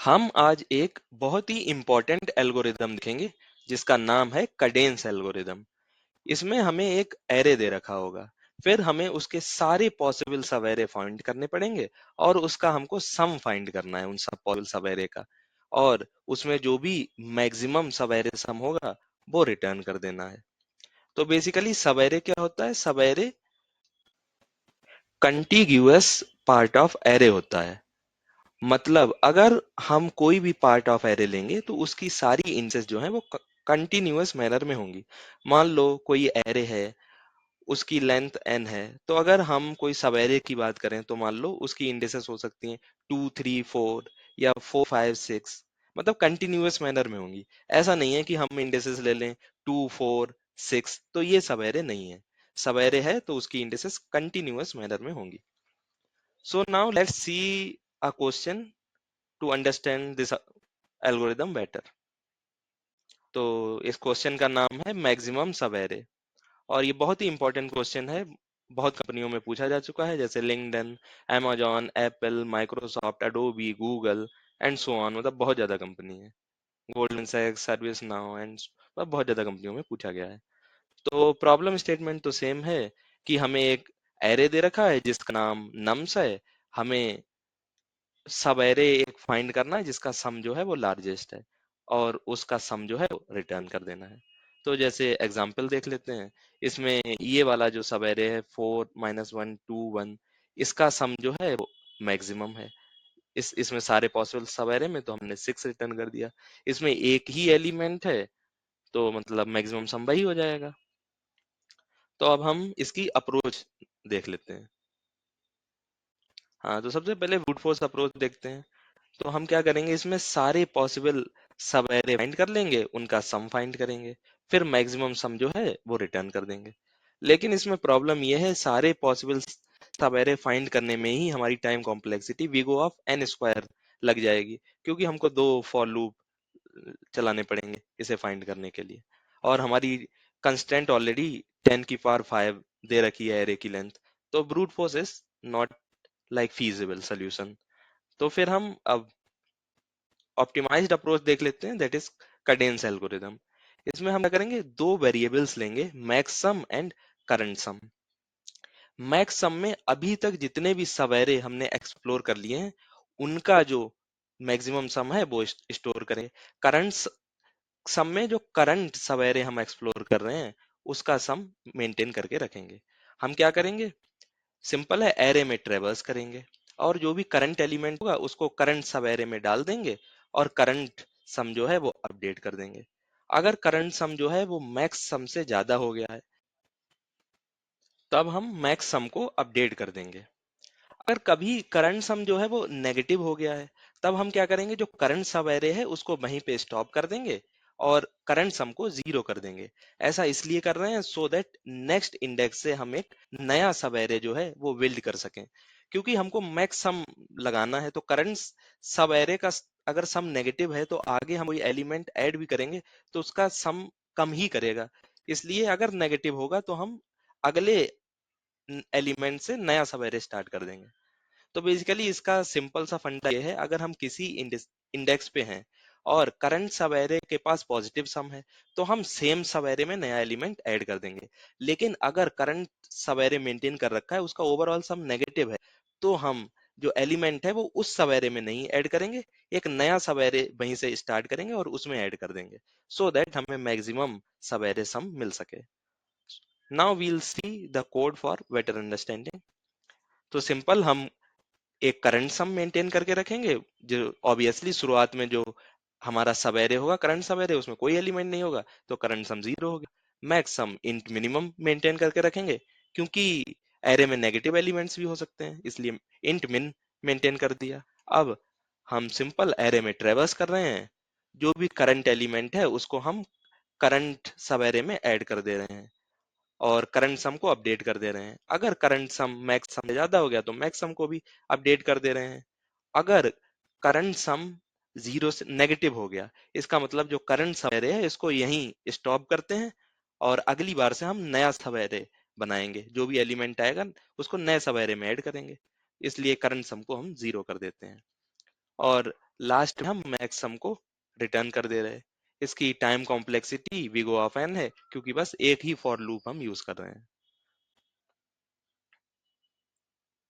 हम आज एक बहुत ही इंपॉर्टेंट एल्गोरिदम देखेंगे जिसका नाम है कडेंस एल्गोरिदम। इसमें हमें एक एरे दे रखा होगा, फिर हमें उसके सारे पॉसिबल सब एरे फाइंड करने पड़ेंगे और उसका हमको सम फाइंड करना है उन सब पॉसिबल सब एरे का। और उसमें जो भी मैक्सिमम सब एरे सम होगा वो रिटर्न कर देना है। तो बेसिकली सब एरे क्या होता है? सब एरे कंटिग्यूअस पार्ट ऑफ एरे होता है। मतलब अगर हम कोई भी पार्ट ऑफ एरे लेंगे तो उसकी सारी इंडेक्सेस जो हैं वो कंटिन्यूअस मैनर में होंगी। मान लो कोई एरे है, उसकी लेंथ n है, तो अगर हम कोई सब एरे की बात करें तो मान लो उसकी इंडेक्सेस हो सकती हैं 2 3 4 या 4 5 6। मतलब कंटिन्यूअस मैनर में होंगी। ऐसा नहीं है कि हम इंडेक्सेस ले लें 2 4 6, तो ये सब एरे नहीं है। सब एरे है तो उसकी इंडेक्सेस कंटिन्यूअस मैनर में होंगी। So now let's see a question to understand this algorithm better। तो इस क्वेश्चन का नाम है मैक्सिमम सब एरे, और ये बहुत ही इंपॉर्टेंट क्वेश्चन है। बहुत कंपनियों में पूछा जा चुका है, जैसे LinkedIn, amazon, Apple, Microsoft, Adobe, Google and so on. मतलब बहुत ज्यादा कंपनी है, गोल्डमैन सैक्स, सर्विस नाउ एंड मतलब बहुत ज्यादा कंपनियों में पूछा गया है। तो प्रॉब्लम स्टेटमेंट तो सेम है कि हमें एक एरे दे रखा है जिसका नाम नम्स है। हमें सब एरे एक फाइंड करना है जिसका सम जो है वो लार्जेस्ट है, और उसका सम जो है वो रिटर्न कर देना है। तो जैसे एग्जांपल देख लेते हैं। इसमें ये वाला जो सब एरे है 4 - 1 2 1, इसका सम जो है वो मैक्सिमम है। इसमें सारे पॉसिबल सब एरे में तो हमने 6 रिटर्न कर दिया। इसमें एक ही एलिमेंट है तो मतलब मैक्सिमम सम वही हो जाएगा। तो अब हम इसकी अप्रोच देख लेते हैं। हाँ, तो सबसे पहले ब्रूट फोर्स अप्रोच देखते हैं। तो हम क्या करेंगे, इसमें सारे पॉसिबल सब एरे फाइंड कर लेंगे, उनका सम फाइंड करेंगे, फिर मैक्सिमम सम जो है वो रिटर्न कर देंगे। लेकिन इसमें प्रॉब्लम यह है, सारे पॉसिबल सब एरे फाइंड करने में ही हमारी time complexity big O of n square लग जाएगी, क्योंकि हमको दो फॉर लूप चलाने पड़ेंगे इसे फाइंड करने के लिए। और हमारी कंस्टेंट ऑलरेडी 10⁵ दे रखी है एरे की लेंथ। तो brute force is not like feasible solution. तो फिर हम अब ऑप्टिमाइज्ड अप्रोच देख लेते हैं, दैट इज कैडेंस एल्गोरिदम। इसमें हम क्या करेंगे, दो वेरिएबल्स लेंगे, max sum and current sum. Max sum में अभी तक जितने भी सवेरे हमने एक्सप्लोर कर लिए हैं उनका जो मैक्सिमम सम है वो स्टोर करें। करंट सम में जो करंट सवेरे हम एक्सप्लोर कर रहे हैं उसका सम मेंटेन करके रखेंगे। हम क्या करेंगे, सिंपल है, एरे में ट्रेवर्स करेंगे और जो भी करंट एलिमेंट होगा उसको करंट सब एरे में डाल देंगे और करंट सम जो है वो अपडेट कर देंगे। अगर करंट सम जो है वो मैक्स सम से ज्यादा हो गया है तब हम मैक्स सम को अपडेट कर देंगे। अगर कभी करंट सम जो है वो नेगेटिव हो गया है तब हम क्या करेंगे, जो करंट सब एरे है उसको वहीं पे स्टॉप कर देंगे और करंट सम को जीरो कर देंगे। ऐसा इसलिए कर रहे हैं सो दैट नेक्स्ट इंडेक्स से हम एक नया सब एरे जो है वो बिल्ड कर सकें। क्योंकि हमको मैक्स सम लगाना है तो करंट सब एरे का अगर सम नेगेटिव है तो आगे हम कोई एलिमेंट ऐड भी करेंगे तो उसका सम कम ही करेगा। इसलिए अगर नेगेटिव होगा तो हम अगले एलिमेंट से नया सब एरे स्टार्ट कर देंगे। तो बेसिकली इसका सिंपल सा फंडा ये है, अगर हम किसी इंडेक्स पे हैं और करंट सब एरे के पास पॉजिटिव सम है तो हम सेम सब एरे में नया एलिमेंट ऐड कर देंगे। लेकिन अगर करंट सब एरे मेंटेन कर रखा है, उसका ओवरऑल सम नेगेटिव है, तो हम जो एलिमेंट है वो उस सब एरे में नहीं ऐड करेंगे, एक नया सब एरे वहीं से स्टार्ट करेंगे और उसमें ऐड कर देंगे, सो दैट हमें मैक्सिमम सब एरे सम मिल सके। Now we'll see the code for better understanding. तो सिंपल, हम एक करंट सम मेंटेन करके रखेंगे। जो ऑब्वियसली शुरुआत में जो हमारा सब एरे होगा, करंट सब एरे, उसमें कोई एलिमेंट नहीं होगा तो करंट सम जीरो होगा। मैक्स सम इंट मिनिमम मेंटेन करके रखेंगे, क्योंकि एरे में नेगेटिव एलिमेंट्स भी हो सकते हैं, इसलिए इंट मिन मेंटेन कर दिया। अब हम सिंपल एरे में ट्रेवर्स कर रहे हैं, जो भी करंट एलिमेंट है उसको हम करंट सब एरे में ऐड कर दे रहे हैं और करंट सम को अपडेट कर दे रहे हैं। अगर करंट सम मैक्स सम से ज्यादा हो गया तो मैक्स सम को भी अपडेट कर दे रहे हैं। अगर करंट सम जीरो से नेगेटिव हो गया, इसका मतलब जो करंट सब एरे है इसको यहीं स्टॉप करते हैं और अगली बार से हम नया सब एरे बनाएंगे, जो भी एलिमेंट आएगा उसको नए सब एरे में ऐड करेंगे। इसलिए करंट सम को हम जीरो कर देते हैं। और लास्ट में हम मैक्स सम को रिटर्न कर दे रहे हैं। इसकी टाइम कॉम्प्लेक्सिटी O है क्योंकि बस एक ही फॉर लूप हम यूज कर रहे हैं।